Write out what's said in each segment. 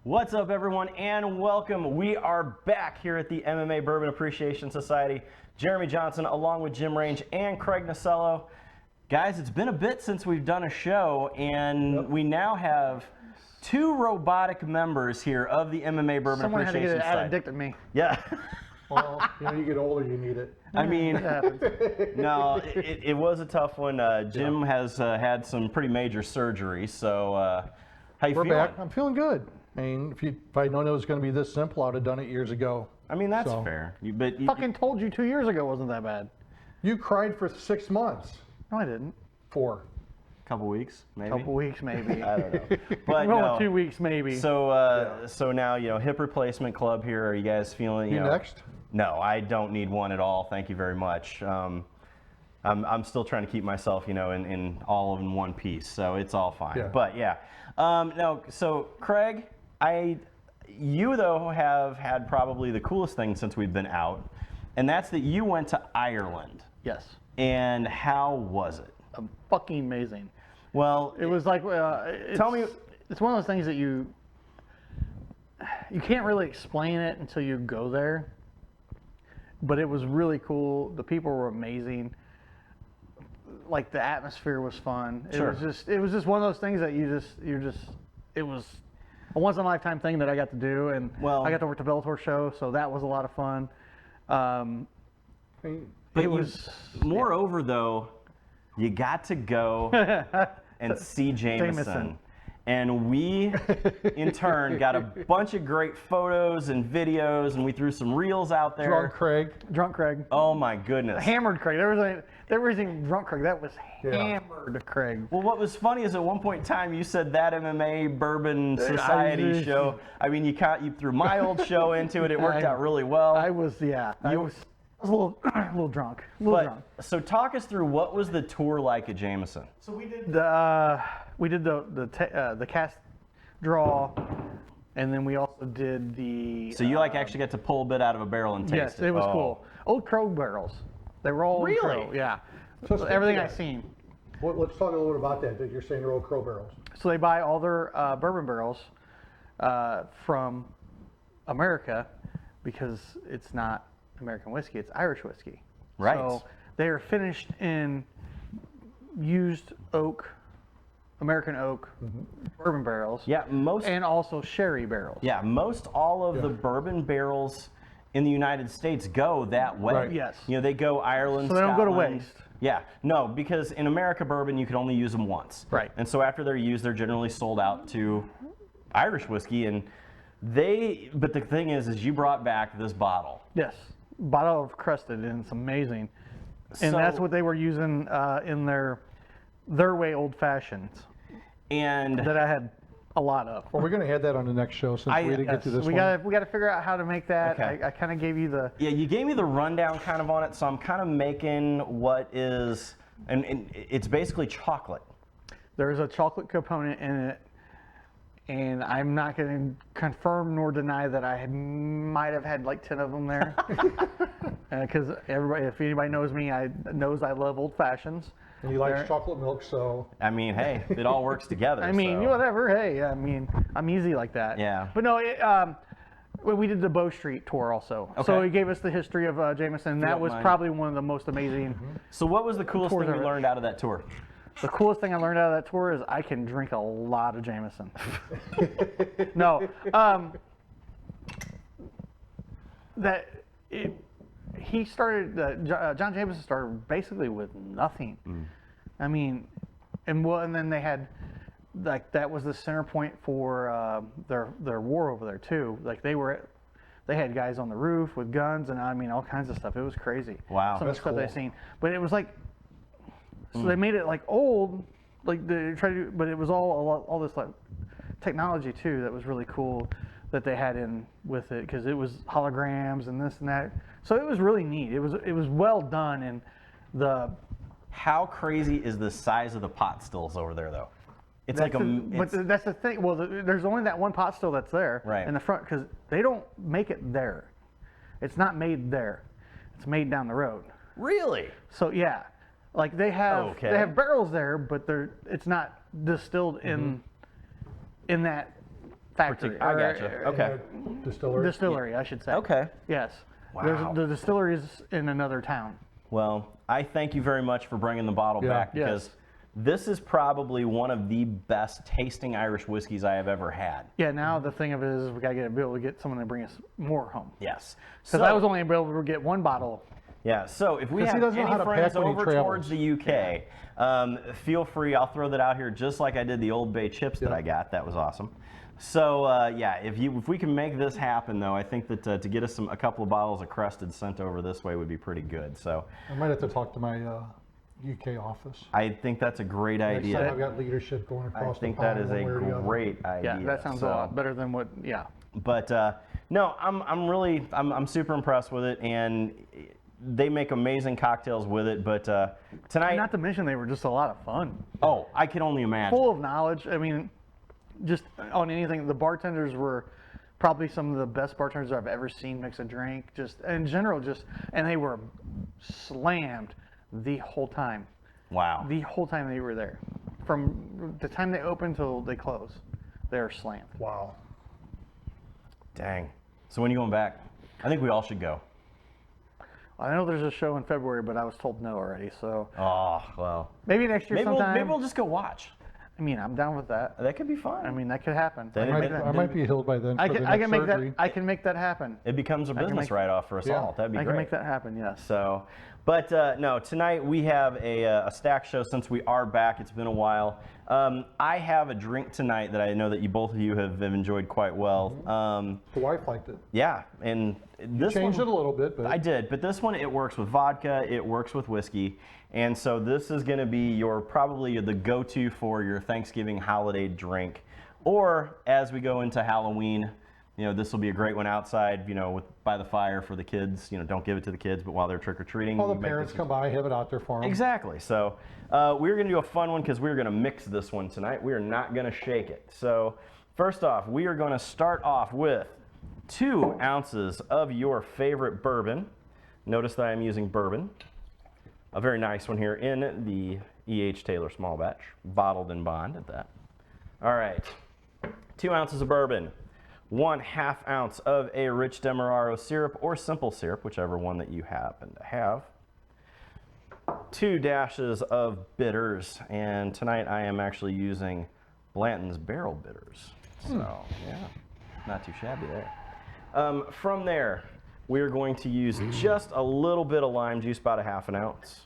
What's up, everyone, and welcome. We are back here at the MMA Bourbon Appreciation Society. Jeremy Johnson, along with Jim Range and Craig Nasello. Guys, it's been a bit since we've done a show, and we now have two robotic members here of the MMA Bourbon Appreciation Society. Someone had to get addicted to me. Yeah. Well, you get older, you need it. I mean, no, it was a tough one. Jim has had some pretty major surgery, so how you feeling? We're back. I'm feeling good. I mean, if I'd known it was going to be this simple, I would have done it years ago. I mean, that's fair. But Fucking told you 2 years ago wasn't that bad. You cried for 6 months. No, I didn't. 4. Couple weeks, maybe. Couple weeks, maybe. I don't know. But Well, 2 weeks, maybe. So, so now hip replacement club here. Are you guys feeling? You next? No, I don't need one at all. Thank you very much. I'm still trying to keep myself, in all in one piece, so it's all fine. Yeah. But yeah. No, so Craig, you though have had probably the coolest thing since we've been out, and that's that you went to Ireland. Yes. And how was it? Fucking amazing. Well, it was like tell me. It's one of those things that you can't really explain it until you go there. But it was really cool. The people were amazing. Like the atmosphere was fun. Sure. It was just one of those things that it was a once in a lifetime thing that I got to do, and I got to work the Bellator show, so that was a lot of fun. Moreover, though, you got to go and see Jameson. And we, in turn, got a bunch of great photos and videos, and we threw some reels out there. Drunk Craig. Oh my goodness. Hammered Craig. There was a drunk Craig. That was hammered Craig. Well, what was funny is at one point in time you said that MMA Bourbon Society show. I mean, you threw my old show into it. It worked out really well. I was a little drunk. So talk us through, what was the tour like at Jameson? So we did the cast draw, and then we also did the. So you actually got to pull a bit out of a barrel and taste it. Yes, it was cool. Old Crow barrels. They were all really? Old Crow, yeah. So everything I've seen. Well, let's talk a little bit about that. You're saying they're Old Crow barrels. So they buy all their bourbon barrels from America because it's not American whiskey, it's Irish whiskey. Right. So they are finished in used oak, American oak bourbon barrels. Yeah, and also sherry barrels. Yeah, most all of the bourbon barrels in the United States go that way. Right. Yes. They go Ireland, So they don't go to Scotland. waste. Yeah, no, because in America bourbon you can only use them once. Right. And so after they're used, they're generally sold out to Irish whiskey, and but the thing is you brought back this bottle. Yes, bottle of crusted, and it's amazing. And that's what they were using in their way old fashions. And that I had a lot of. Well, we're going to add that on the next show since we didn't get to this we one. We got to figure out how to make that. Okay. I kind of gave you the. Yeah, you gave me the rundown kind of on it, so I'm kind of making what is, and it's basically chocolate. There's a chocolate component in it, and I'm not going to confirm nor deny that I might have had like 10 of them there, because if anybody knows me, knows I love old fashions. And he likes chocolate milk, so. I mean, hey, it all works together. I mean, whatever. Hey, I mean, I'm easy like that. Yeah. But no, we did the Bow Street tour also. Okay. So he gave us the history of Jameson. And that was probably one of the most amazing. So what was the coolest thing you learned out of that tour? The coolest thing I learned out of that tour is I can drink a lot of Jameson. No. He started, John Jameson started basically with nothing. I mean, and then they had, that was the center point for their war over there too. Like they had guys on the roof with guns and I mean all kinds of stuff. It was crazy. Wow. Some of the stuff I've seen. But it was like, so they made it like old, like they tried to, but it was all this like technology too that was really cool that they had in with it because it was holograms and this and that. So it was really neat. It was well done, and How crazy is the size of the pot stills over there though? It's but that's the thing. Well, there's only that one pot still that's there in the front because they don't make it there. It's not made there. It's made down the road. Really? So yeah, like they have barrels there, but it's not distilled in that factory. I gotcha. Okay. Distillery. I should say. Okay. Yes. Wow. The distillery is in another town. Well, I thank you very much for bringing the bottle back because Yes. this is probably one of the best tasting Irish whiskeys I have ever had. Yeah. Now the thing of it is we gotta be able to get someone to bring us more home. Yes. Because I was only able to get one bottle. Yeah, so if we 'Cause he have doesn't know any how to friends pack when he over travels. towards the UK, feel free. I'll throw that out here just like I did the Old Bay chips that I got. That was awesome. So yeah, if we can make this happen, though, I think that to get us a couple of bottles of Crusted sent over this way would be pretty good. So I might have to talk to my UK office. I think that's a great Next time idea. I've got leadership going I across think the that pond is one a way or the other. great idea. Yeah, that sounds a lot better than what. Yeah. But no, I'm super impressed with it, and they make amazing cocktails with it. But tonight, Not to mention they were just a lot of fun. oh, I can only imagine. Full of knowledge. I mean, just on anything. The bartenders were probably some of the best bartenders I've ever seen mix a drink. Just in general, and they were slammed the whole time. Wow. The whole time they were there, from the time they opened till they close, they're slammed. Wow. Dang. So when are you going back? I think we all should go. I know there's a show in February, but I was told no already. So Oh, well. maybe next year sometime. Maybe we'll just go watch. I mean, I'm down with that. That could be fun. I mean, that could happen. Then I might be healed by then for I the can next make surgery. that. I can make that happen. it becomes a business make- write-off for us Yeah. all. That'd be I great. can make that happen. Yes. So, but no, tonight we have a stack show since we are back. It's been a while. I have a drink tonight that I know that both of you have enjoyed quite well. The wife liked it. Yeah, and this Changed one, it a little bit, but I did, but this one it works with vodka, it works with whiskey, and so this is going to be probably the go-to for your Thanksgiving holiday drink, or as we go into Halloween. This will be a great one outside, by the fire for the kids. Don't give it to the kids, but while they're trick-or-treating. all the you make parents this- come by, have it out there for them. Exactly. So we're going to do a fun one because we're going to mix this one tonight. We are not going to shake it. So first off, we are going to start off with 2 ounces of your favorite bourbon. Notice that I'm using bourbon. A very nice one here in the E.H. Taylor small batch, bottled in bond at that. All right. 2 ounces of bourbon. 1/2 ounce of a rich Demerara syrup or simple syrup, whichever one that you happen to have. 2 dashes of bitters, and tonight I am actually using Blanton's Barrel Bitters. So, yeah, not too shabby there. From there, we are going to use just a little bit of lime juice, about 1/2 ounce.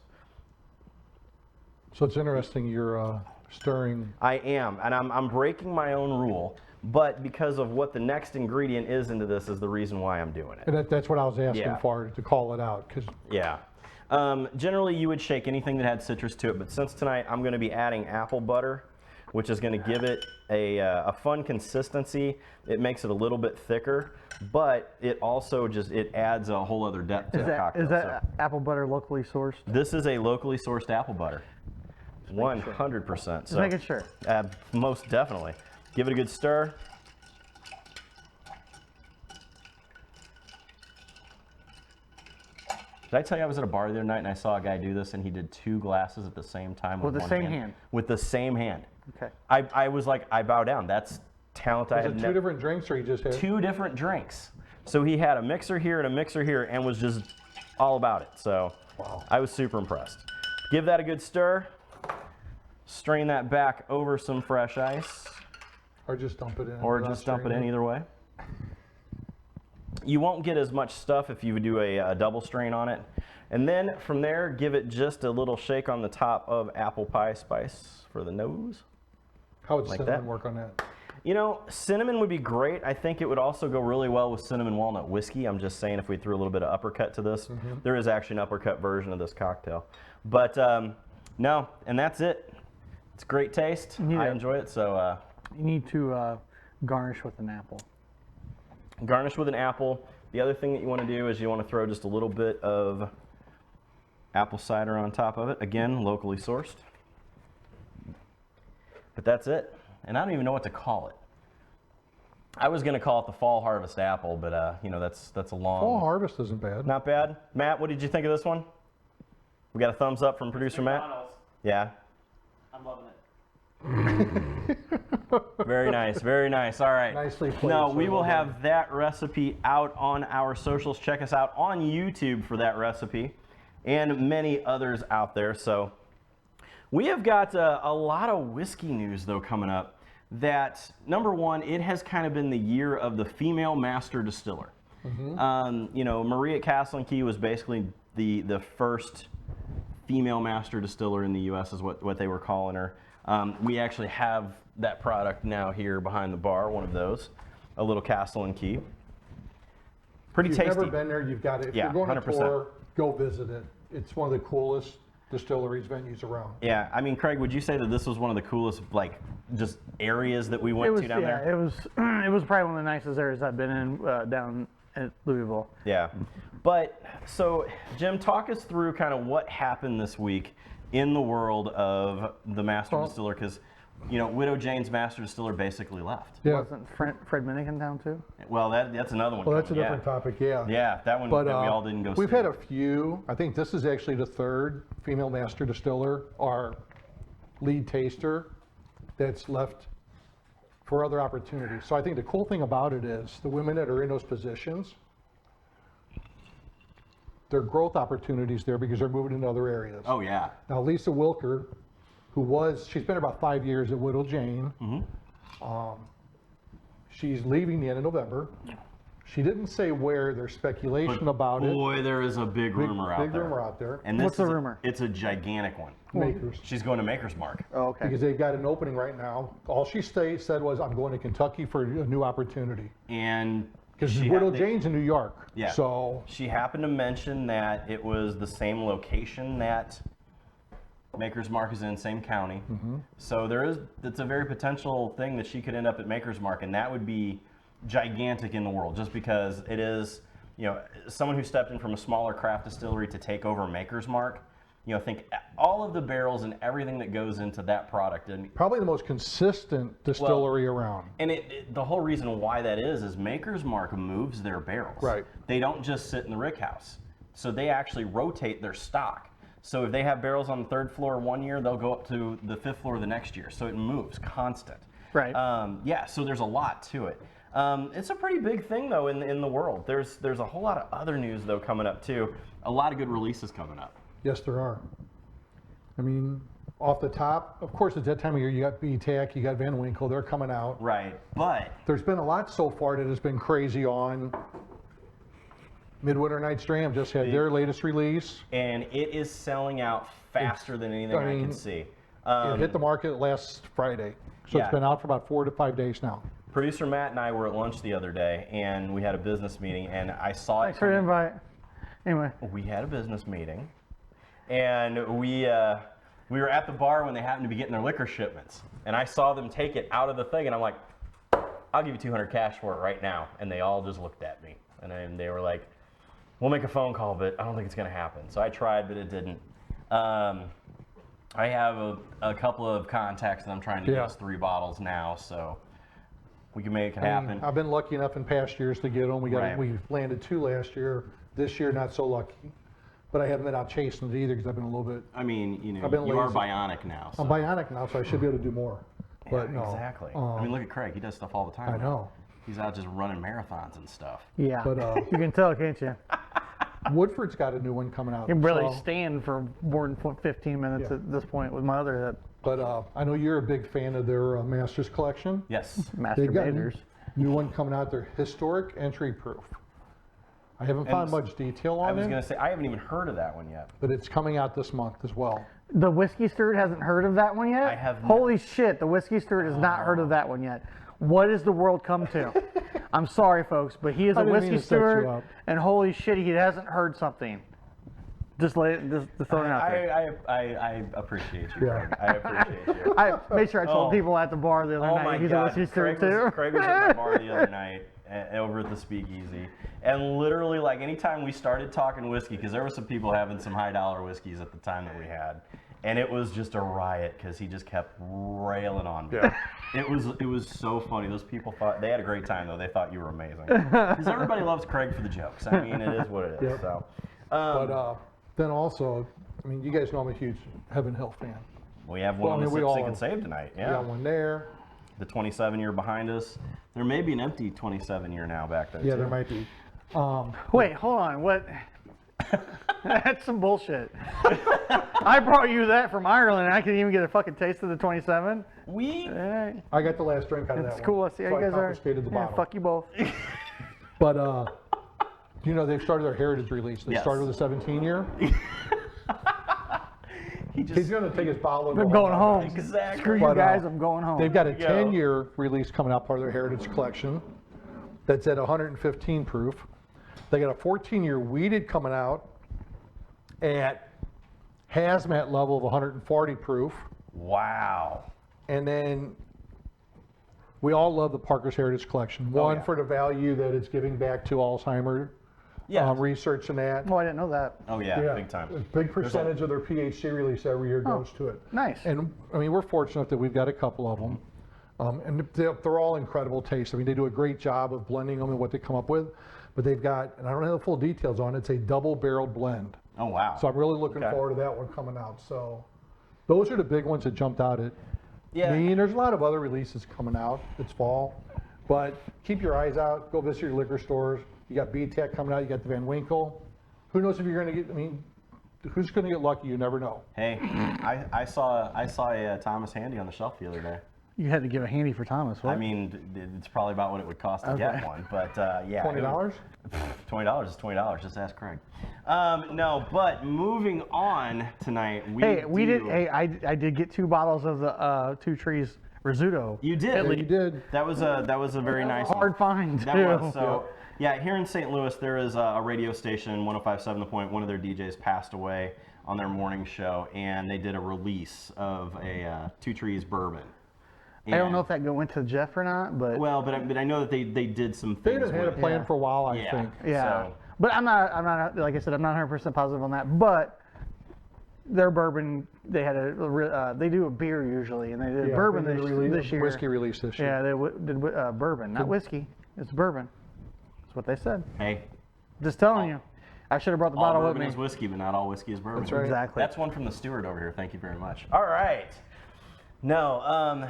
So it's interesting you're stirring. I am, and I'm breaking my own rule, but because of what the next ingredient is into this is the reason why I'm doing it. And that's what I was asking Yeah. for, to call it out. Because Yeah. Generally, you would shake anything that had citrus to it, but since tonight I'm going to be adding apple butter, which is going to give it a fun consistency. It makes it a little bit thicker, but it also it adds a whole other depth to the cocktail. Is that apple butter locally sourced? This is a locally sourced apple butter. 100%. Just making sure. Most definitely. Give it a good stir. Did I tell you I was at a bar the other night and I saw a guy do this and he did 2 glasses at the same time With the one same hand? With the same hand. Okay. I was like, I bow down. That's talent I is have it 2 never. different drinks, or you just had 2 different drinks. So he had a mixer here and a mixer here and was just all about it. So Wow. I was super impressed. Give that a good stir. Strain that back over some fresh ice. or just dump it in? Or without just dump it straining in either way. You won't get as much stuff if you do a double strain on it. And then from there, give it just a little shake on the top of apple pie spice for the nose. How would like cinnamon that. work on that? Cinnamon would be great. I think it would also go really well with cinnamon walnut whiskey. I'm just saying if we threw a little bit of uppercut to this. There is actually an uppercut version of this cocktail. But no, and that's it. It's great taste. Yeah. I enjoy it. So You need to garnish with an apple. garnish with an apple. The other thing that you want to do is you want to throw just a little bit of apple cider on top of it. Again, locally sourced. But that's it. And I don't even know what to call it. I was going to call it the Fall Harvest Apple, but that's a long. Fall harvest isn't bad. Not bad. Matt, what did you think of this one? We got a thumbs up from producer Matt. McDonald's. Yeah. I'm loving it. Very nice, very nice. All right. Nicely played, No, sir. we will Well done. have that recipe out on our socials. Check us out on YouTube for that recipe and many others out there. So we have got a lot of whiskey news, though, coming up. That, number one, it has kind of been the year of the female master distiller. You know, Marie at Castle and Key was basically the first female master distiller in the U.S. is what they were calling her. We actually have that product now here behind the bar, one of those, a little Castle and Key. Pretty If tasty. you've never been there, you've got it. If Yeah, you're going 100%. on tour, go visit it. It's one of the coolest distilleries venues around. Yeah, I mean, Craig, would you say that this was one of the coolest, like, just areas that we went to down there? It was it was probably one of the nicest areas I've been in down at Louisville. Yeah. But, so, Jim, talk us through kind of what happened this week in the world of the master distiller, because, you know, Widow Jane's master distiller basically left. Yeah. Wasn't Fred Minnick in town too? Well, that's another one. Well, that's a coming, different topic, yeah. Yeah, that one But that we all didn't go we've see. had a few. I think this is actually the third female master distiller, our lead taster, that's left for other opportunities. So I think the cool thing about it is the women that are in those positions, there are growth opportunities there because they're moving into other areas. Oh, yeah. Now, Lisa Wilker, she's been about 5 years at Widow Jane. She's leaving the end of November. She didn't say where. There's speculation about it. Boy, there is a big rumor out Big there. rumor out there. And this What's the is rumor? It's a gigantic one. Makers. She's going to Maker's Mark. Oh, okay. Because they've got an opening right now. All she said was, I'm going to Kentucky for a new opportunity. And Because she Widow had- Jane's in New York. Yeah. So, She happened to mention that it was the same location that Maker's Mark is in, same county. So it's a very potential thing that she could end up at Maker's Mark, and that would be gigantic in the world, just because it is, you know, someone who stepped in from a smaller craft distillery to take over Maker's Mark. You know, think all of the barrels and everything that goes into that product, and probably the most consistent distillery around. And the whole reason why that is Maker's Mark moves their barrels. Right. They don't just sit in the rick house. So they actually rotate their stock. So if they have barrels on the third floor one year, they'll go up to the fifth floor the next year. So it moves constant. Right. Yeah, so there's a lot to it. It's a pretty big thing, though, in the world. There's a whole lot of other news, though, coming up, too. A lot of good releases coming up. Yes, there are. I mean, off the top, of course, at that time of year, you got BTAC, you got Van Winkle, they're coming out. Right. But There's been a lot so far that has been crazy on. Midwinter Night's Dram just had their latest release. and it is selling out faster than anything I can see. It hit the market last Friday. So yeah. it's been out for about 4 to 5 days now. Producer Matt and I were at lunch the other day, and we had a business meeting, and I saw Thanks for the invite. Anyway, we had a business meeting, and we were at the bar when they happened to be getting their liquor shipments, and I saw them take it out of the thing, and I'm like, I'll give you $200 cash for it right now, and they all just looked at me, and then they were like, we'll make a phone call, but I don't think it's going to happen. So I tried, but it didn't. I have a couple of contacts that I'm trying to get us 3 bottles now, so we can make it happen. I've been lucky enough in past years to get them. Right. We landed 2 last year. This year, not so lucky. But I haven't been out chasing it either because I've been a little bit. I mean, you know, I've been you are lazy. bionic now. So. I'm bionic now, so I should be able to do more. But Yeah, no. exactly. I mean, look at Craig. He does stuff all the time. I know. He's out just running marathons and stuff. yeah. But you can tell, can't you? Woodford's got a new one coming out. You can barely so- stand for more than 15 minutes Yeah. at this point with my other But I know you're a big fan of their Masters collection. Yes. They've got a masturbators. new one coming out. Their historic entry proof. I haven't found much detail on I was it, going to say, I haven't even heard of that one yet. but it's coming out this month as well. The Whiskey Steward hasn't heard of that one yet? I have not. Holy shit, the Whiskey Steward has not heard of that one yet. What has the world come to? I'm sorry, folks, but he is I a didn't mean Whiskey to set you Steward, up. and holy shit, he hasn't heard something. Just throwing it out there. I appreciate you, Yeah. Craig. I appreciate you. I made sure I told Oh. people at the bar the other Oh night my he's God. a Whiskey Steward Craig too. Craig was at my bar the other night over at the Speakeasy. And literally, like, anytime we started talking whiskey, because there were some people having some high dollar whiskeys at the time that we had, and it was just a riot because he just kept railing on me. Yeah. It was so funny. Those people thought, they had a great time, though. They thought you were amazing. Because everybody loves Craig for the jokes. I mean, it is what it is. Yep. So, But then also, I mean, you guys know I'm a huge Heaven Hill fan. We have one on the we 6 all they can are. save tonight. We Yeah. got one there. The 27-year behind us. There may be an empty 27-year now back there. Yeah, too. there might be. Wait, hold on. What? That's some bullshit. I brought you that from Ireland, and I couldn't even get a fucking taste of the 27. We. Alright. I got the last drink out of that It's one. cool. I see how so you guys I are. confiscated the Yeah, bottle. fuck you both. But they've started their heritage release. They Yes. started with a 17-year. He just. He's going to take his bottle and I'm go going home. Exactly. Screw you But, guys. I'm going home. They've got a There you go. 10-year release coming out, part of their heritage collection. That's at 115 proof. They got a 14-year weeded coming out at hazmat level of 140 proof. Wow. And then we all love the Parker's Heritage Collection. One, yeah. for the value that it's giving back to Alzheimer Yeah. research and that. Oh, I didn't know that. Oh yeah, big time. A big percentage of their PhD release every year goes to it. Nice. And I mean, we're fortunate that we've got a couple of them. And they're all incredible taste. I mean, they do a great job of blending them and what they come up with. But they've got, and I don't have the full details on it, it's a double barreled blend. Oh wow. So I'm really looking Okay. forward to that one coming out. So those are the big ones that jumped out at Yeah. me. And there's a lot of other releases coming out this fall. But keep your eyes out. Go visit your liquor stores. You got BTEC coming out. You got the Van Winkle. Who knows if you're going to get, I mean, who's going to get lucky? You never know. Hey, I saw a Thomas Handy on the shelf the other day. You had to give a handy for Thomas. What? I mean, it's probably about what it would cost to get Okay. one, but yeah. $20? $20 is $20. Just ask Craig. No, but moving on tonight, we did. Hey, I did get 2 bottles of the Two Trees Rizzuto. You did. Yeah, you did. That was a very nice one. Hard find That too. was so. Yeah, here in St. Louis, there is a radio station, 105.7 The Point. One of their DJs passed away on their morning show, and they did a release of a Two Trees bourbon. I don't And- know if that went to Jeff or not, but Well, but I know that they did some They things had a with it. plan for a while, I Yeah. think. yeah. So, But I'm not. Like I said, I'm not 100% positive on that. But their bourbon, they had they do a beer usually, and they did Yeah, bourbon they did a this year. Whiskey release this year. Yeah, they did bourbon, not whiskey. It's bourbon. That's what they said. hey, Just telling you. I should have brought the all bottle with bourbon me. is whiskey, but not all whiskey is bourbon. That's right. Exactly. That's one from the steward over here. Thank you very much. All right. No,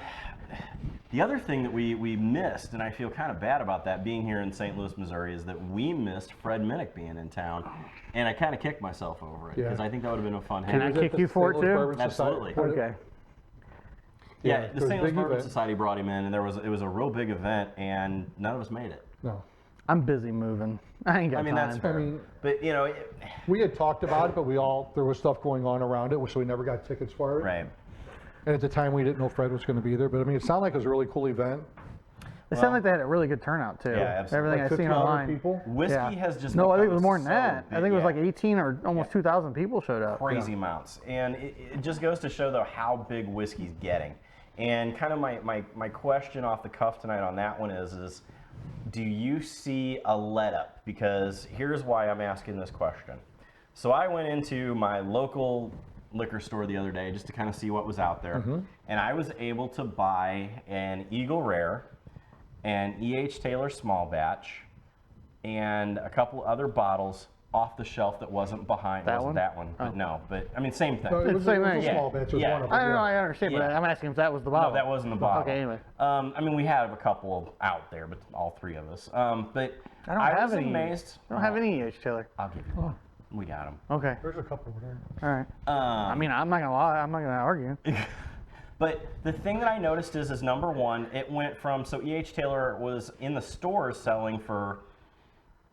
the other thing that we missed, and I feel kind of bad about that being here in St. Louis, Missouri, is that we missed Fred Minnick being in town, and I kind of kicked myself over it Yeah. because I think that would have been a fun. Can I Was it kick the you for it St. Louis too? Bourbon Society? Absolutely. Okay. Yeah, it the was a St. Louis big Bourbon event. Society brought him in, and it was a real big event, and none of us made it. No. I'm busy moving. I ain't got I mean, time. that's fair. I mean, But you know, we had talked about it, but there was stuff going on around it, so we never got tickets for it. right. And at the time, we didn't know Fred was going to be there. But I mean, it sounded like it was a really cool event. It sounded like they had a really good turnout too. Yeah, absolutely. Everything Like I've seen 1,500 online. people. Whiskey Yeah. has just No, I think it become was more than so that. I big- think it was yeah. like 18 or almost 2,000 people showed up. Crazy amounts, and it just goes to show though how big whiskey's getting. And kind of my question off the cuff tonight on that one is do you see a let up? Because here's why I'm asking this question. So I went into my local liquor store the other day just to kind of see what was out there, and I was able to buy an Eagle Rare, an E.H. Taylor small batch, and a couple other bottles off the shelf that wasn't behind. That wasn't one? that one, but Oh. no. But I mean, same thing. No, It's the same thing. a small Yeah. batch. It was Yeah. one of I them. don't know, yeah. I understand, but Yeah. I'm asking if that was the bottle. No, that wasn't the bottle. Okay, anyway. I mean, we had a couple out there, but all three of us. But I don't have was any. amazed. I don't have any E.H. Taylor. I'll give you one. We got them. Okay, There's a couple over there. all right. I mean, I'm not gonna lie. I'm not gonna argue. But the thing that I noticed is number one, it went from, so E.H. Taylor was in the stores selling for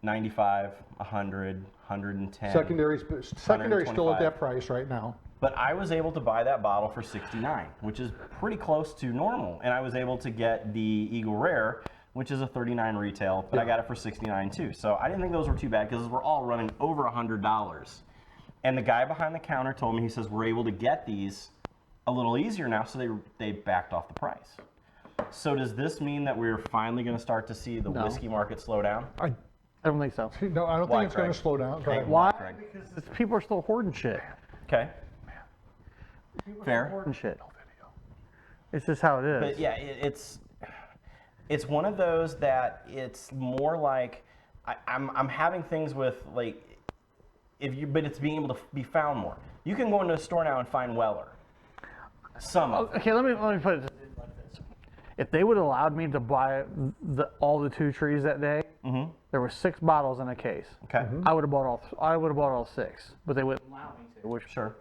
95, 100, 110. Secondary's still at 125. that price right now. But I was able to buy that bottle for 69, which is pretty close to normal. And I was able to get the Eagle Rare, which is a 39 retail, but I got it for 69 too. So I didn't think those were too bad because we're all running over $100. And the guy behind the counter told me, he says, we're able to get these a little easier now, so they backed off the price. So does this mean that we're finally going to start to see the No. whiskey market slow down? I don't think so. No, I don't Why, think it's going Craig? to slow down. Go Hey, ahead. Why? Craig. Because people are still hoarding shit. Okay. Fair. Hoarding shit. It's just how it is. But yeah, it's one of those that it's more like I'm having things with like but it's being able to be found more. You can go into a store now and find Weller. Some of them. Okay, let me put it like this. If they would have allowed me to buy all the 2 trees that day, there were 6 bottles in a case. Okay. I would have bought all 6, but they wouldn't allow me to, which Sure.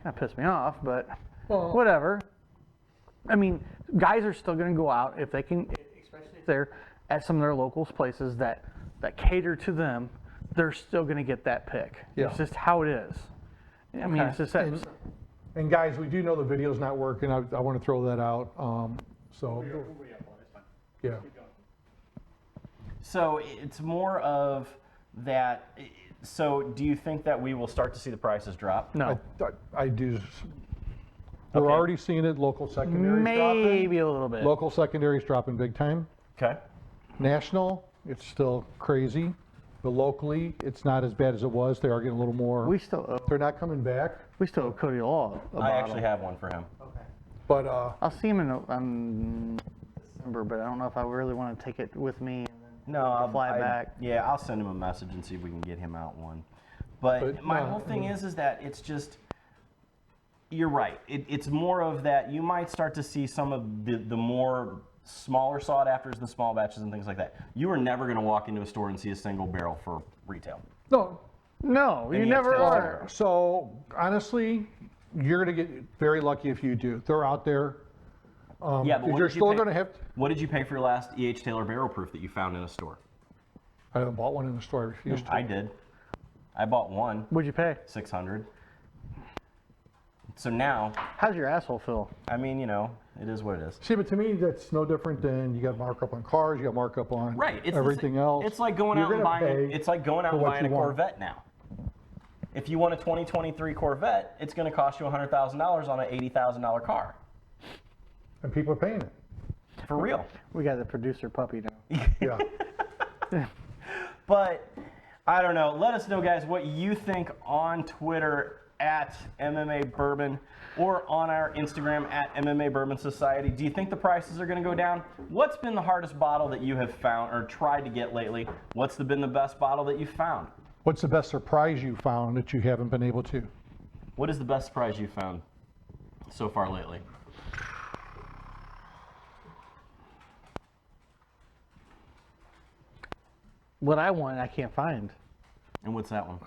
kind of pissed me off. But whatever. I mean, guys are still going to go out if they can, especially if they're at some of their local places that cater to them. They're still going to get that pick. Yeah. It's just how it is. I mean, it's just that. And guys, we do know the video's not working. I want to throw that out. Yeah. So it's more of that. So do you think that we will start to see the prices drop? No. I do. We're Okay. already seeing it. Local secondaries dropping. Maybe a little bit. Local secondaries dropping big time. Okay. National, it's still crazy. But locally, it's not as bad as it was. They are getting a little more. We still owe, They're not coming back. Cody Law a I bottle. actually have one for him. But I'll see him in December, but I don't know if I really want to take it with me and then No, I'll fly back. Yeah, I'll send him a message and see if we can get him out one. But my whole thing is that it's just, you're right. It's more of that you might start to see some of the more smaller sought afters, the small batches and things like that. You are never going to walk into a store and see a single barrel for retail. no. No, you Any never extras are. So honestly, you're going to get very lucky if you do. They're out there. Yeah, but what you're did you still pay- going to have. What did you pay for your last E.H. Taylor barrel proof that you found in a store? I haven't bought one in the store. I refused to. I did. I bought one, What'd you pay? $600. So now, How's your asshole feel? I mean, it is what it is. See, but to me, that's no different than you got markup on cars, you got markup on Right. It's everything else. It's like going You're out and gonna buying. pay It's like going out for and what buying a you want. Corvette now. If you want a 2023 Corvette, it's going to cost you $100,000 on an $80,000 car. And people are paying it. For real. We got the producer puppy now. Yeah. But I don't know. Let us know, guys, what you think on Twitter at MMA Bourbon or on our Instagram at MMA Bourbon Society. Do you think the prices are going to go down? What's been the hardest bottle that you have found or tried to get lately? What's been the best bottle that you've found? What's the best surprise you found that you haven't been able to? What is the best surprise you've found so far lately? What I want, I can't find. And what's that one?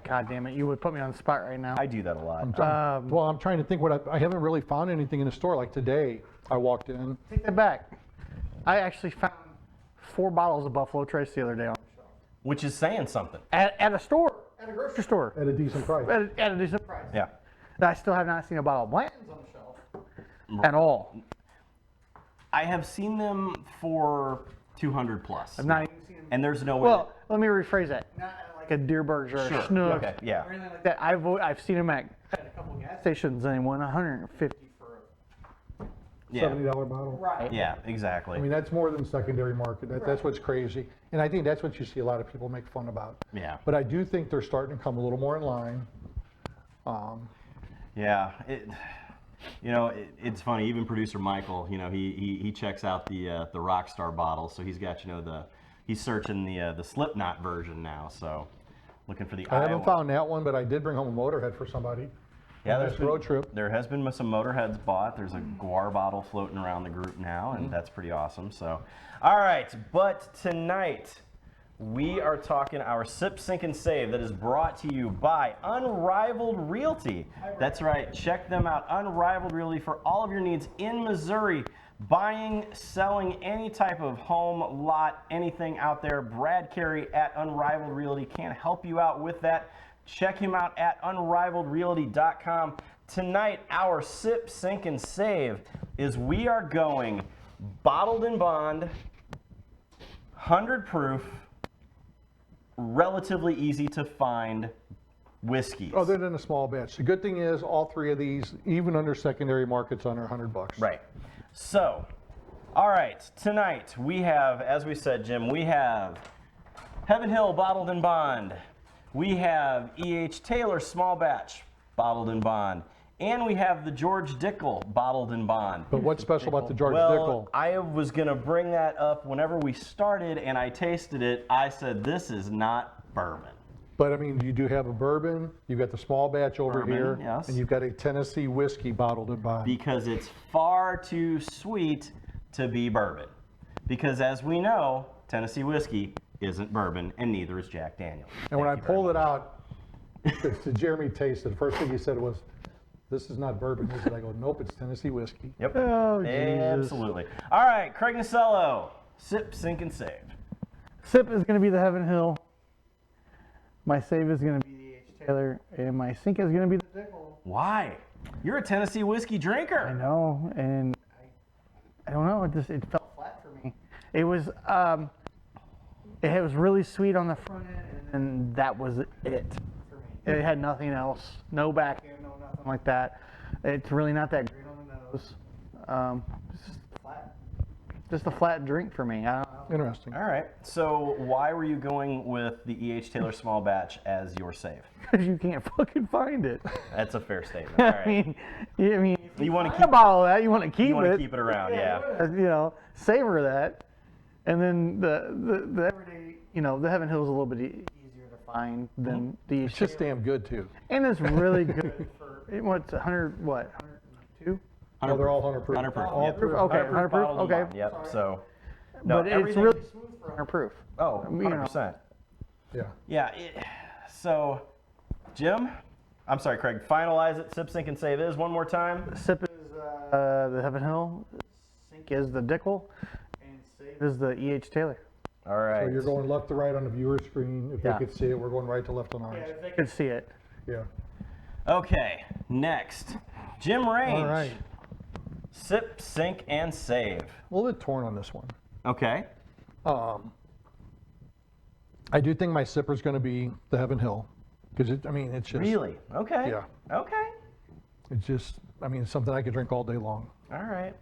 God damn it, you would put me on the spot right now. I do that a lot. Well, I'm trying to think I haven't really found anything in the store. Like today, I walked in. Take that back. I actually found 4 bottles of Buffalo Trace the other day on the shelf. Which is saying something. At a store, at a grocery store, At a decent price. at a decent price. Yeah. And I still have not seen a bottle of Blanton's on the shelf at all. I have seen them for 200 plus. I've not even seen them. And there's no way. Well, let me rephrase that. Not at like a Deerberg's or Sure. a Schnucks Okay, yeah. or anything like that. I've seen them at a couple of gas stations and they went 150 for yeah. $70 bottle. Right. Yeah, exactly. I mean, that's more than secondary market. That's what's crazy. And I think that's what you see a lot of people make fun about. Yeah. But I do think they're starting to come a little more in line. Yeah, it's funny. Even producer Michael, he checks out the Rockstar bottle, so he's got he's searching the Slipknot version now. So looking for the. I haven't Iowa. found that one, but I did bring home a Motorhead for somebody. Yeah, on there's this been, road trip. There has been some Motorheads bought. There's a Guar bottle floating around the group now, and that's pretty awesome. So, all right, but tonight we are talking our Sip, Sink, and Save that is brought to you by Unrivaled Realty. That's right. Check them out. Unrivaled Realty for all of your needs in Missouri. Buying, selling any type of home, lot, anything out there. Brad Carey at Unrivaled Realty can help you out with that. Check him out at unrivaledrealty.com. Tonight, our Sip, Sink, and Save is we are going bottled in bond, 100 proof, relatively easy to find whiskeys. Other than a small batch. The good thing is all 3 of these, even under secondary markets, under $100. Right. So, all right, tonight we have, as we said, Jim, we have Heaven Hill bottled in bond. We have E.H. Taylor small batch bottled in bond. And we have the George Dickel bottled in bond. But what's special about the George Well, Dickel? I was going to bring that up whenever we started and I tasted it. I said, this is not bourbon. But I mean, you do have a bourbon, you've got the small batch over Bourbon, here, yes. and you've got a Tennessee whiskey bottled in bond. Because it's far too sweet to be bourbon. Because as we know, Tennessee whiskey isn't bourbon, and neither is Jack Daniel's. And when I pulled it out to Jeremy taste it, the first thing he said was, "This is not bourbon, is it?" I go, "Nope, it's Tennessee whiskey." Yep. Oh, Jesus. Absolutely. All right, Craig Nasello, sip, sink, and save. Sip is going to be the Heaven Hill. My save is going to be the H. Taylor, and my sink is going to be the Dickel. Why? You're a Tennessee whiskey I drinker. know, and I don't know. It fell flat for me. It was really sweet on the front end, and that was it for me. It had nothing else, no back end, no nothing like that. It's really not that great on the nose. It's just flat, just a flat drink for me. I don't know. Interesting. All right. So why were you going with the E.H. Taylor small batch as your save? Because you can't fucking find it. That's a fair statement. All right. I mean, if You wanna find keep- a bottle of that, you want to keep You want it. to keep it around, yeah. You know, savor that, and then the everyday, you know, the Heaven Hill is a little bit easier to find than the. It's just damn good too. And it's really good for what's 100 what 102. Oh, they're all 100 proof. 100 proof. All yep. proof. Okay, 100 proof, bottled and okay. bond, Yep. So, no, But it's everything- really smooth for 100 proof. Oh, you know. 100%. Yeah. Yeah. So, Jim, I'm sorry, Craig. Finalize it. Sip, sink, and save is one more time. Sip is the Heaven Hill, sink is the Dickel, and save is the E.H. Taylor. All right. So you're going left to right on the viewer screen. If Yeah. they could see it, we're going right to left on ours. If they could see it. Yeah. Okay. Next, Jim Range. All right. Sip, sink, and save. A little bit torn on this one. Okay. I do think my sipper is going to be the Heaven Hill, because it's just Really? Okay. Yeah. Okay. It's just it's something I could drink all day long. All right.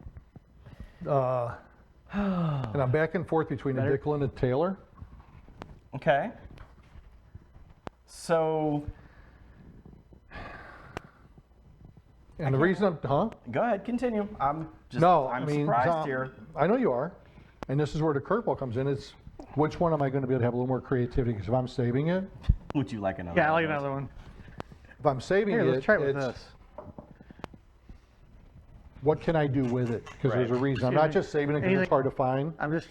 And I'm back and forth between the Dickel and the Taylor. Okay. So, And the reason go ahead, continue. I'm surprised Tom, here. I know you are, and this is where the curveball comes in. It's which one am I going to be able to have a little more creativity? Because if I'm saving it, Would you like another? Yeah, I one like of those? another one. if I'm saving Here, it, let's try it with it's this. what can I do with it? Because there's a Right. reason. I'm not just saving it because Anything- it's hard to find. I'm just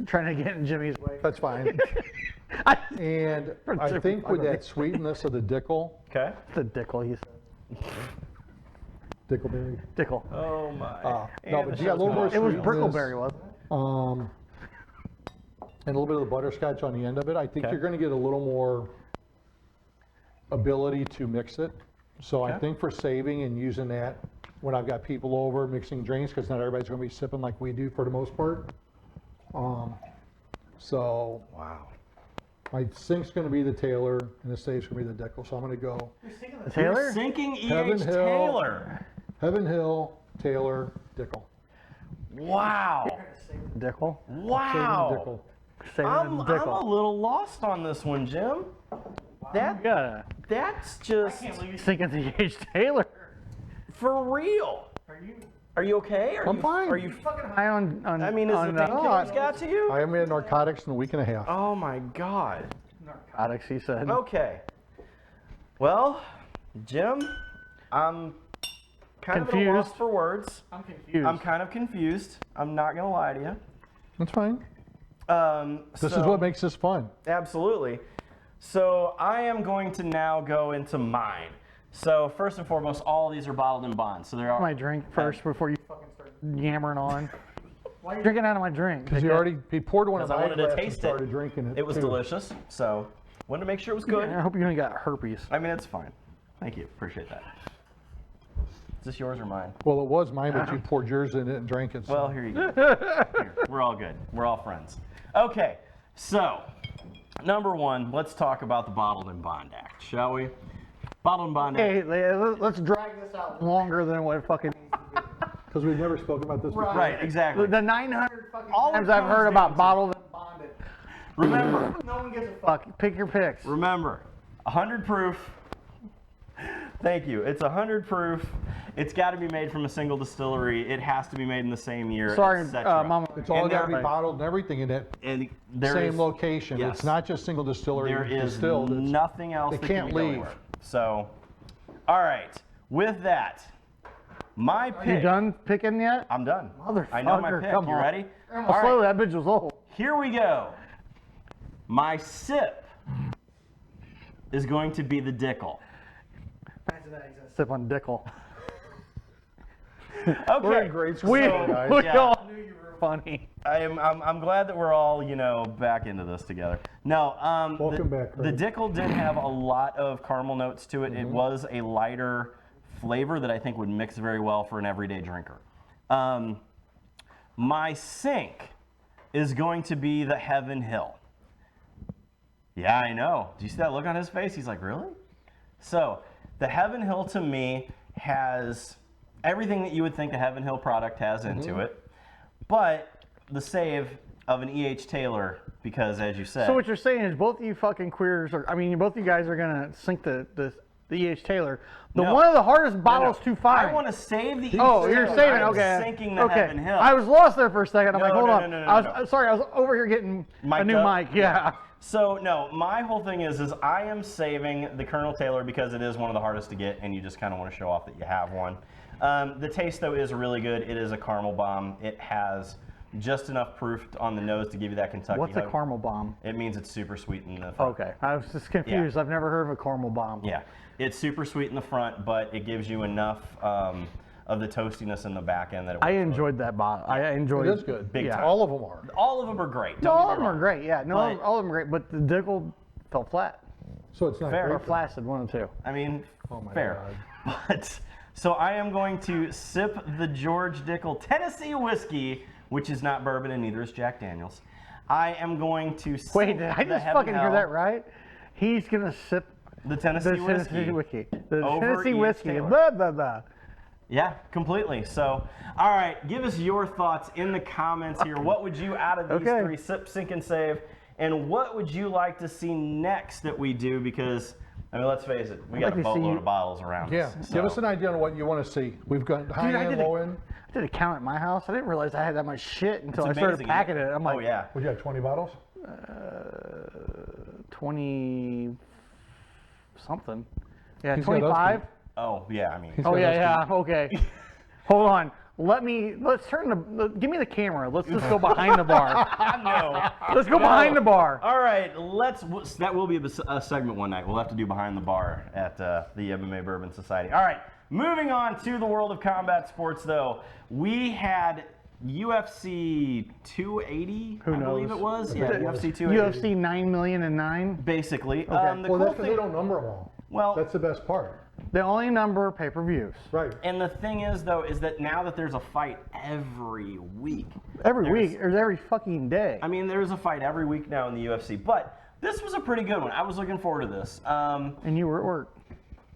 trying to get in Jimmy's way. That's fine. And I think with that sweetness of the Dickel, Okay. The Dickel, he said. Dickelberry, Dickel. Oh my. no, And but the yeah, a little show's more going. It was sweetness. Brickleberry, wasn't it? And a little bit of the butterscotch on the end of it. I think Okay. you're going to get a little more ability to mix it. So I Okay. think for saving and using that when I've got people over mixing drinks, because not everybody's going to be sipping like we do for the most part. So Wow. my sink's going to be the Taylor and the save's going to be the Dickel. So I'm going to go The Taylor? You're sinking Heaven E.H. Hill. Taylor. Heaven Hill, Taylor, Dickel. Wow. Dickel. Wow. Saving Dickel. Saving I'm the a Dickel. little lost on this one, Jim. Yeah. That's just Thinking the H. Taylor. for real. Are you okay? I'm fine. Are you? Fucking high on I mean, is the on, painkillers got to you? I am in narcotics in a week and a half. Oh my God. narcotics, he said. Okay. Well, Jim, I'm kind of at a loss Confused. for words. I'm confused. I'm kind of confused. I'm not gonna lie to you. That's fine. This is So- what makes this fun. Absolutely. So I am going to now go into mine. So first and foremost, all of these are bottled in bond. So there are. my drink first before you fucking start yammering on. Why are you drinking out of my drink? Because he poured one in Because I my wanted to glass and taste it. started drinking it. It was too. delicious. So wanted to make sure it was good. I hope you only got herpes. I mean, it's fine. Thank you. Appreciate that. Is this yours or mine? Well, it was mine, but you poured yours in it and drank it. So. Well, here you go. Here, we're all good. We're all friends. Okay, so number one, let's talk about the Bottled in Bond Act, shall we? Bottled in Bond Act. Hey, let's drag this out longer than what it fucking needs to be. Because we've never spoken about this before. Right, exactly. The 900 fucking All it times I've comes heard down about to- bottled and bonded. Remember, No one gives a fuck. Pick your picks. remember, 100 proof. Thank you. It's 100 proof. It's got to be made from a single distillery. It has to be made in the same year. Sorry, etc. Mama. It's all And got to be there- bottled and everything in that And there same is- location. yes. It's not just single distillery There is distilled. It's- nothing else they that can't can be going leave. with. So, all right. With that, my pick. You done picking yet? I'm done. Motherfucker, I know my pick. come You on. ready? How All slow right. that bitch was old. Here we go. My sip is going to be the Dickel. Sip on Dickel. Okay. We're in great We, school, guys. we Yeah. all knew you were funny. I'm glad that we're all, back into this together. No, Welcome back, The Craig. Dickel did have a lot of caramel notes to it. It was a lighter flavor that I think would mix very well for an everyday drinker. My sink is going to be the Heaven Hill. Yeah, I know. Do you see that look on his face? He's like, really? So, the Heaven Hill to me has everything that you would think a Heaven Hill product has into it, but the save of an E.H. Taylor, because as you said, So what you're saying is both of you fucking queers are, both of you guys are gonna sink the E.H. Taylor. No. One of the hardest bottles to find. I want to save the E.H. Oh, you're Taylor. saving it, I'm okay. sinking the okay. Heaven Hill. I was lost there for a second. I'm No, like, hold no, on. no, no, I was no. sorry, I was over here getting a Mic'd new up? mic. Yeah. So no, my whole thing is I am saving the Colonel Taylor because it is one of the hardest to get, and you just kind of want to show off that you have one. The taste though is really good. It is a caramel bomb. It has just enough proof on the nose to give you that Kentucky What's a hug. caramel bomb? It means it's super sweet in the front. Okay, I was just confused. I've never heard of a caramel bomb. Yeah, it's super sweet in the front, but it gives you enough of the toastiness in the back end that it I works enjoyed that bottle. I enjoyed It is good. Big Yeah. time. All of them are. All of them are great. No, Don't all get of me them are wrong. great. Yeah, no, But- all of them are great. But the Dickel fell flat So it's not Fair. or great. flaccid, one of the two. I mean, Oh my fair. But so I am going to sip the George Dickel Tennessee whiskey, which is not bourbon and neither is Jack Daniels. I am going to sip Wait, did I the just Heaven fucking hear Hill, that right? He's gonna sip The Tennessee the whiskey. Tennessee whiskey. The over Tennessee E.H. whiskey. Taylor. Blah blah blah. Yeah, completely. So, all right, give us your thoughts in the comments here. What would you, out of these Okay. three, sip, sink, and save? And what would you like to see next that we do? Because, let's face it, we got like a to see boatload you- of bottles around Yeah, us. give us So- an idea on what you want to see. We've got high Dude, I end, did low it. end. I did a count at my house. I didn't realize I had that much shit until I It's started amazing, packing isn't it. I'm like, oh, yeah. Would you have 20 bottles? 20 something. Yeah, He's got us 25. Oh, yeah, He's Oh got yeah, us yeah. Okay. Hold on. Let's turn give me the camera. Let's just go behind the bar. No. Let's go behind the bar. All right, that will be a segment one night. We'll have to do behind the bar at the MMA Bourbon Society. All right, moving on to the world of combat sports, though. We had UFC 280, I believe knows? it was. I Yeah, think it was. UFC 280. UFC 9,000,009. Basically. The Well, cool that's because they thing, don't number them all. well, That's the best part. They only number pay-per-views. Right. and the thing is, though, is that now that there's a fight every week. Every There's- week or every fucking day. There's a fight every week now in the UFC, but this was a pretty good one. I was looking forward to this. And you were at work.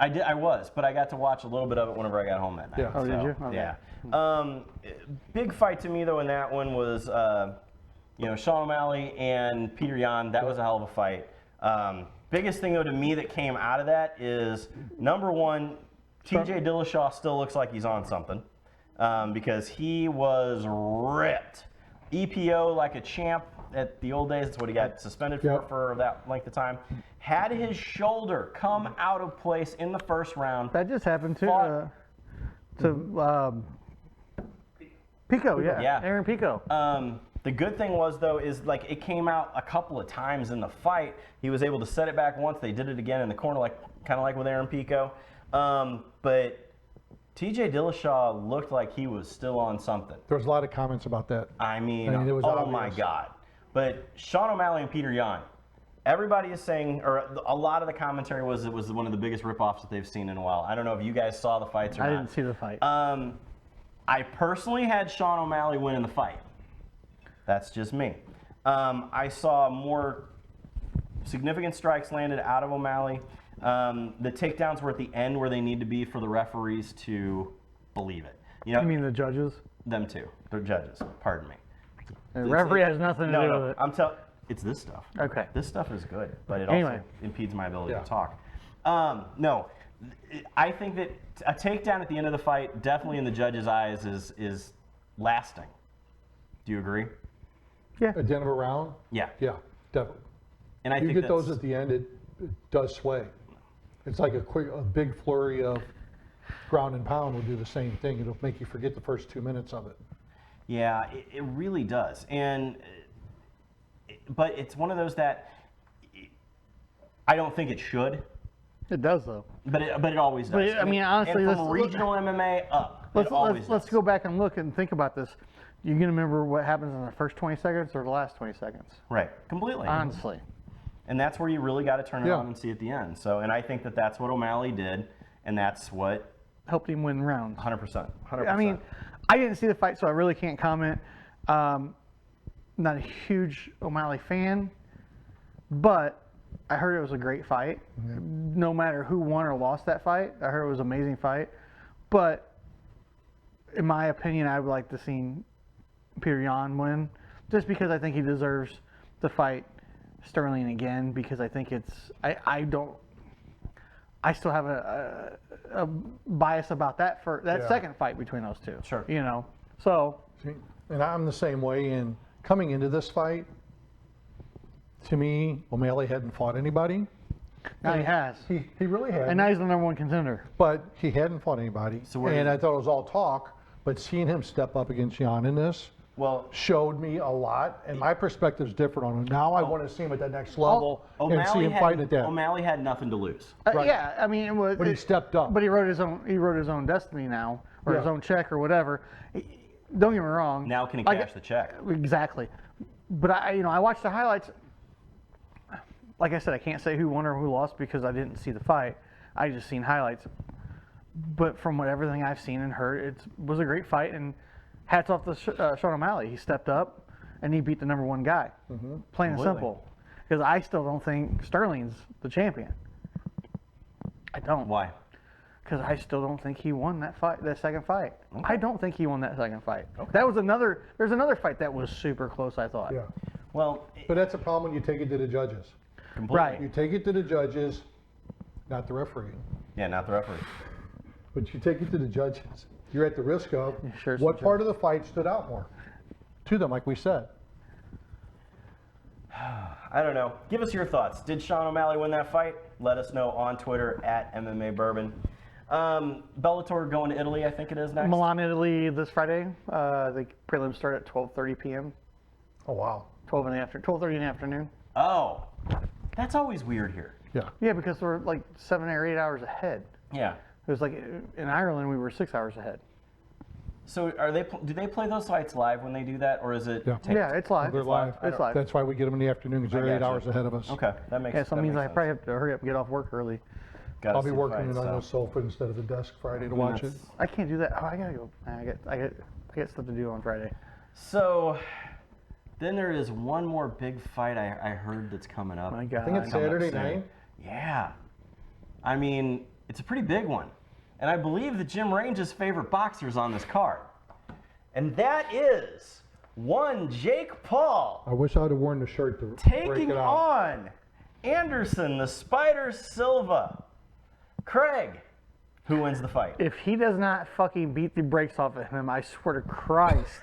I was, but I got to watch a little bit of it whenever I got home that night. Yeah. Oh, did So, you? Okay. Yeah. Big fight to me though in that one was, Sean O'Malley and Peter Yan. That was a hell of a fight. Biggest thing though to me that came out of that is number one, TJ Dillashaw still looks like he's on something because he was ripped. EPO like a champ at the old days. That's what he got suspended Yep. for that length of time. Had his shoulder come out of place in the first round. That just happened Fought- to Pico, yeah. Yeah. Aaron Pico. The good thing was though is like it came out a couple of times in the fight. He was able to set it back once. They did it again in the corner, kind of like with Aaron Pico. But TJ Dillashaw looked like he was still on something. There was a lot of comments about that. I mean, it was oh my obvious. God. But Sean O'Malley and Peter Yan, everybody is saying, or a lot of the commentary was it was one of the biggest ripoffs that they've seen in a while. I don't know if you guys saw the fights or I not. didn't see the fight. I personally had Sean O'Malley win in the fight. That's just me. I saw more significant strikes landed out of O'Malley. The takedowns were at the end where they need to be for the referees to believe it. You mean the judges? Them too. They're judges. Pardon me. The referee has nothing to do No, with it. I'm telling. It's this stuff. Okay. This stuff is good, but it Anyway. also impedes my ability Yeah. to talk. No, I think that a takedown at the end of the fight, definitely in the judge's eyes, is lasting. Do you agree? Yeah. At the end of a round? Yeah. Yeah, definitely. And I You think get those that's- at the end, it does sway. It's like a big flurry of ground and pound will do the same thing. It'll make you forget the first 2 minutes of it. Yeah, it really does. But it's one of those that I don't think it should, It does though. but it always does. But I mean, honestly, and from let's- regional MMA up, it always Let's does. go back and look and think about this. You gonna remember what happens in the first 20 seconds or the last 20 seconds? Right, completely. Honestly. And that's where you really got to turn it Yeah. on and see at the end. So, and I think that that's what O'Malley did, and that's what Helped him win rounds. 100%. I mean, I didn't see the fight, so I really can't comment. Not a huge O'Malley fan, but I heard it was a great fight. No matter who won or lost that fight, I heard it was an amazing fight. But in my opinion, I would like to see Peter Yan win, just because I think he deserves to fight Sterling again. Because I think it's I still have a bias about that for that Yeah. second fight between those two. Sure. You know, so. See, and I'm the same way. And coming into this fight, to me, O'Malley hadn't fought anybody. Now he has. He really hadn't. And now he's the number one contender. But he hadn't fought anybody. So where and did- I thought it was all talk. But seeing him step up against Jan in this Well, showed me a lot. And my perspective is different on him. Now I want to see him at that next level and see O'Malley him fighting had, at that. O'Malley had nothing to lose. Right. Yeah, I mean, it was. But he stepped up. But he wrote his own. He wrote his own destiny now, or his Yeah. own check, or whatever. Don't get me wrong. Now can he Like, cash the check? Exactly. But I watched the highlights. Like I said, I can't say who won or who lost because I didn't see the fight. I just seen highlights. But from everything I've seen and heard, it was a great fight. And hats off to Sean O'Malley. He stepped up and he beat the number one guy. Plain and Completely. simple. Because I still don't think Sterling's the champion. I don't. Why? Because I still don't think he won that fight, that second fight. Okay. I don't think he won that second fight. That was another. There's another fight that was super close. I thought. Yeah. Well, But that's a problem when you take it to the judges. completely. Right. You take it to the judges, not the referee. Yeah, not the referee. But you take it to the judges, you're at the risk of Sure, it's what the part of the fight stood out more to them, like we said. I don't know. Give us your thoughts. Did Sean O'Malley win that fight? Let us know on Twitter at MMA Bourbon. Bellator going to Italy, I think it is next. Milan, Italy, this Friday. The prelims start at 12:30 p.m. Oh, wow. 12:30 in the afternoon. Oh, that's always weird here. Yeah. Yeah, because we're like 7 or 8 hours ahead. Yeah. It was like in Ireland we were 6 hours ahead. So do they play those fights live when they do that, or is it Yeah. taped? Yeah, it's live. They're live. It's live. That's why we get them in the afternoon because they're 8 gotcha. hours ahead of us. Okay, that makes Yeah, so that it means makes I sense. probably have to hurry up and get off work early. Gotta I'll be see the working fight, it on so. the sofa instead of the desk Friday to watch it. That's- I can't do that. Oh, I gotta go. I get stuff to do on Friday. So then there is one more big fight I heard that's coming up. My God. I think it's Coming up Saturday soon. night. Yeah. I mean, it's a pretty big one. And I believe that Jim Range's favorite boxer's on this card. And that is one Jake Paul I wish I'd have worn the shirt to break taking it out. on Anderson the Spider Silva. Craig, who wins the fight? If he does not fucking beat the brakes off of him, I swear to Christ.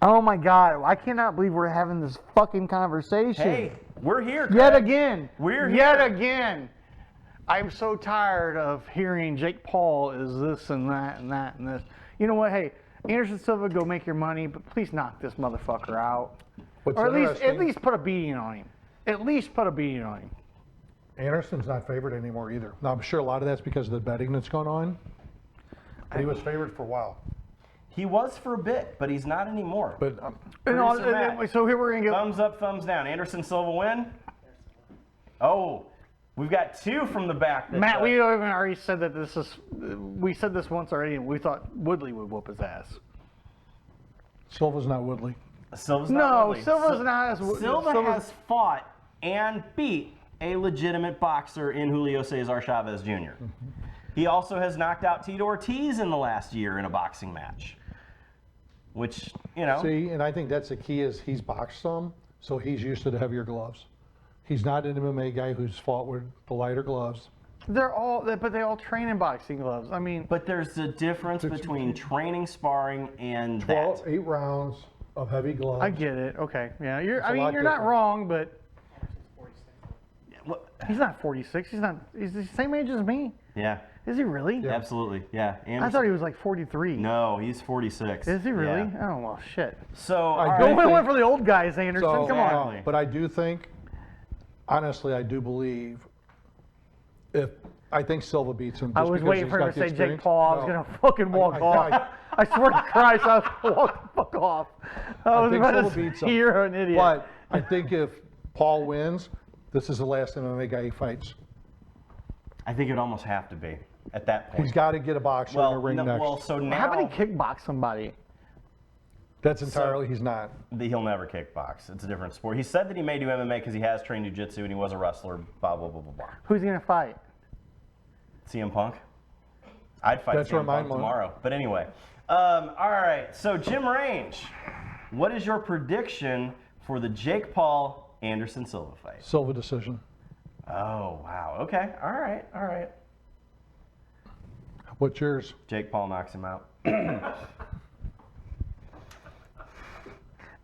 Oh my God, I cannot believe we're having this fucking conversation. Hey, we're here, Craig. Yet again. We're Yet here. again. I'm so tired of hearing Jake Paul is this and that and that and this. You know what? Hey, Anderson Silva, go make your money, but please knock this motherfucker out. What's Or at interesting, least put a beating on him. At least put a beating on him. Anderson's not favored anymore either. Now, I'm sure a lot of that's because of the betting that's gone on. But he was favored for a while. He was for a bit, but he's not anymore. But Producer Matt. So here we're going to get. Thumbs up, thumbs down. Anderson Silva win? Oh, we've got two from the back. That, Matt, we even already said that this is. We said this once already, and we thought Woodley would whoop his ass. Silva's not Woodley. Silva's not No, Woodley. Silva's not as. Silva Silva's- has fought and beat a legitimate boxer in Julio Cesar Chavez Jr. He also has knocked out Tito Ortiz in the last year in a boxing match. Which, you know. See, and I think that's the key is he's boxed some, so he's used to the heavier gloves. He's not an MMA guy who's fought with the lighter gloves. But they all train in boxing gloves. I mean, But there's a difference between training, sparring, and 8 rounds of heavy gloves. I get it. Okay, yeah. a lot You're not different. wrong, but What? he's not 46. He's the same age as me. Yeah, Is he really? absolutely. Yeah. I thought he was like 43. No, he's 46. Is he really? Yeah. Oh well, shit. So, I all don't right. We went for the old guys, Anderson. So, Come on. Exactly. but I do think, honestly, I do believe I think Silva beats him. I just was because waiting he's for him got to the say Jake experience. Paul. I was No. gonna fucking walk off. I swear to Christ, I was gonna walk the fuck off. I was think about Silva to beats say him. you're an idiot. But I think if Paul wins, this is the last MMA guy he fights. I think it'd almost have to be at that point. He's got to get a boxer in the ring next. Well, so now How about he kickbox somebody? That's entirely, he's not. he'll never kickbox. It's a different sport. He said that he may do MMA because he has trained jiu-jitsu and he was a wrestler. Blah blah blah blah blah. Who's he gonna fight? CM Punk. I'd fight That's where CM mine Punk went. tomorrow. But anyway, all right. So Jim Range, what is your prediction for the Jake Paul Anderson Silva fight? Silva decision. Oh wow. Okay. All right. All right. What's yours? Jake Paul knocks him out.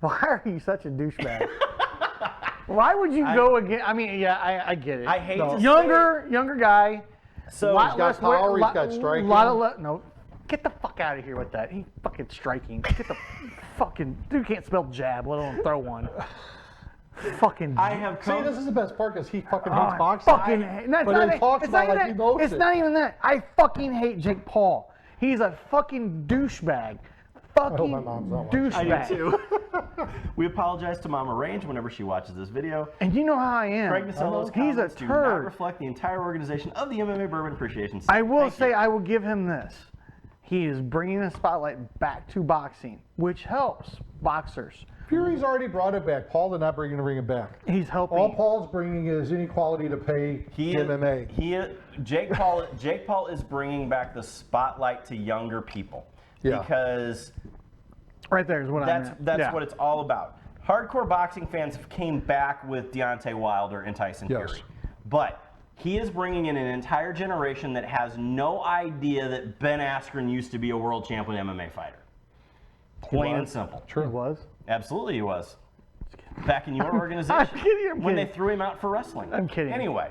Why are you such a douchebag? Why would you go again? I mean, yeah, I get it. I hate to younger guy. So lot got less power, weight, he's got striking. No, get the fuck out of here with that. He fucking striking. Get the fucking dude can't spell jab, let alone throw one. Fucking. I have See, come. this is the best part because he fucking Oh, hates I boxing. fucking hate. No, But he talks about like he knows It's it. not even that. I fucking hate Jake Paul. He's a fucking douchebag. Fucking my mom's not watching. douchebag. too. We apologize to Mama Range whenever she watches this video. And you know how I am. Craig Nasello's He's a comments do not turd. reflect the entire organization of the MMA Bourbon Appreciation Society. I will Thank say, you. I will give him this. He is bringing the spotlight back to boxing, which helps boxers. Fury's already brought it back. Paul did not bring it back. He's helping. All Paul's bringing is inequality to pay MMA. Jake Paul is bringing back the spotlight to younger people. Yeah. Because Right there is what I meant. that's Yeah. what it's all about. Hardcore boxing fans came back with Deontay Wilder and Tyson Yes. Fury. But he is bringing in an entire generation that has no idea that Ben Askren used to be a world champion MMA fighter. Plain and simple. He True. was. Absolutely he was. Back in your organization. I'm kidding, I'm when they kidding. threw him out for wrestling. I'm kidding. Anyway.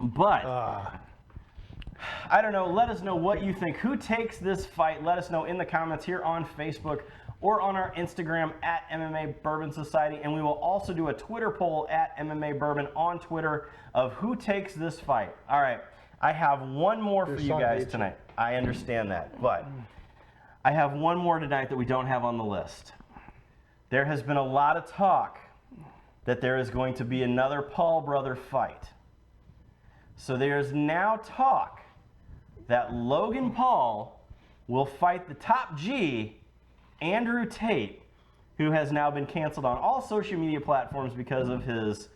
But I don't know. Let us know what you think. Who takes this fight? Let us know in the comments here on Facebook or on our Instagram at MMA Bourbon Society. And we will also do a Twitter poll at MMA Bourbon on Twitter of who takes this fight. All right. I have one more for you son guys hates tonight. I understand that. But I have one more tonight that we don't have on the list. There has been a lot of talk that there is going to be another Paul brother fight. So there's now talk that Logan Paul will fight the top G, Andrew Tate, who has now been canceled on all social media platforms because of his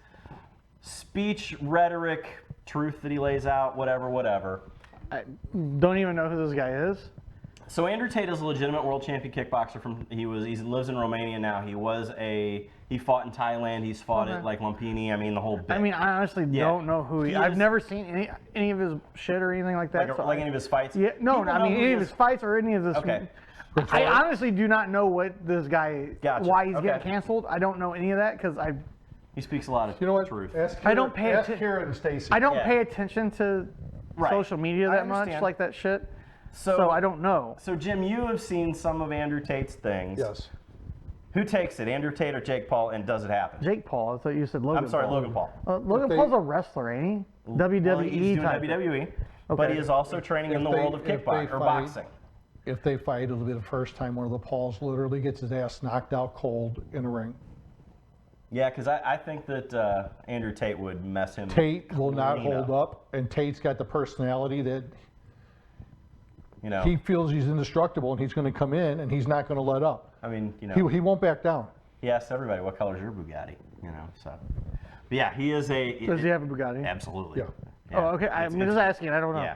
speech, rhetoric, truth that he lays out, whatever. I don't even know who this guy is. So Andrew Tate is a legitimate world champion kickboxer. He lives in Romania now. He fought in Thailand. He's fought at like Lumpini. I mean the whole bit. I mean, I honestly don't know who he. I've never seen any of his shit or anything like that. like any of his fights. Yeah, no, People I know mean who any he of is. his fights or any of this. Okay. I honestly do not know what this guy, Gotcha. why he's Okay. getting canceled. I don't know any of that because He speaks a lot of You know what? truth. Ask I don't Kara- pay ask atten- Kara and Stacy. I don't Yeah. pay attention to Right. social media I that much, understand. like that shit. So, So I don't know. So Jim, you have seen some of Andrew Tate's things. Yes. Who takes it, Andrew Tate or Jake Paul, and does it happen? Jake Paul. I thought you said Logan. I'm sorry, Paul. Logan Paul. Logan If they- Paul's a wrestler, ain't he? WWE Well, he's doing type. WWE, but Okay. he is also training in the If they- world of if they kickboxing or fight- boxing. If they fight, it'll be the first time one of the Pauls literally gets his ass knocked out cold in a ring. Yeah, because I think that Andrew Tate would mess him. Tate will not clean hold up, and Tate's got the personality that You know, he feels he's indestructible, and he's going to come in, and he's not going to let up. I mean, you know, He won't back down. he asks everybody, "What color's your Bugatti?" You know, so. But yeah, he is a. Does he have a Bugatti? Absolutely. Yeah. Oh, okay. I'm just asking. I don't know. Yeah,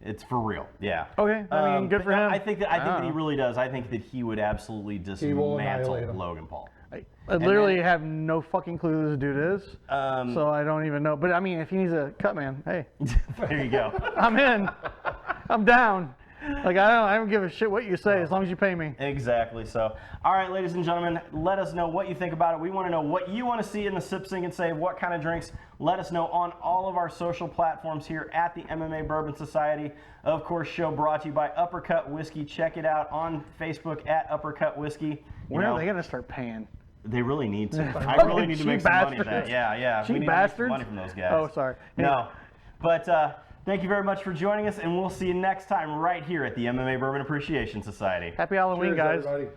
it's for real. Yeah. Okay, I mean, good but for no, him. I think that he really does. I think that he would absolutely will annihilate dismantle him. Logan Paul. I literally have no fucking clue who this dude is. Um, So I don't even know. But I mean, if he needs a cut man, hey, There you go. I'm in. I'm down. Like I don't give a shit what you say as long as you pay me. Exactly. So, all right, ladies and gentlemen, let us know what you think about it. We want to know what you want to see in the Sip, Sing, and Save. What kind of drinks? Let us know on all of our social platforms here at the MMA Bourbon Society. Of course, show brought to you by Uppercut Whiskey. Check it out on Facebook at Uppercut Whiskey. When are they gonna start paying? They really need to. I really need to make some money at that. bastards. Yeah. Cheap We need to make some bastards. money from those guys. Oh, sorry. No. But thank you very much for joining us, and we'll see you next time right here at the MMA Bourbon Appreciation Society. Happy Halloween, Cheers, guys. everybody.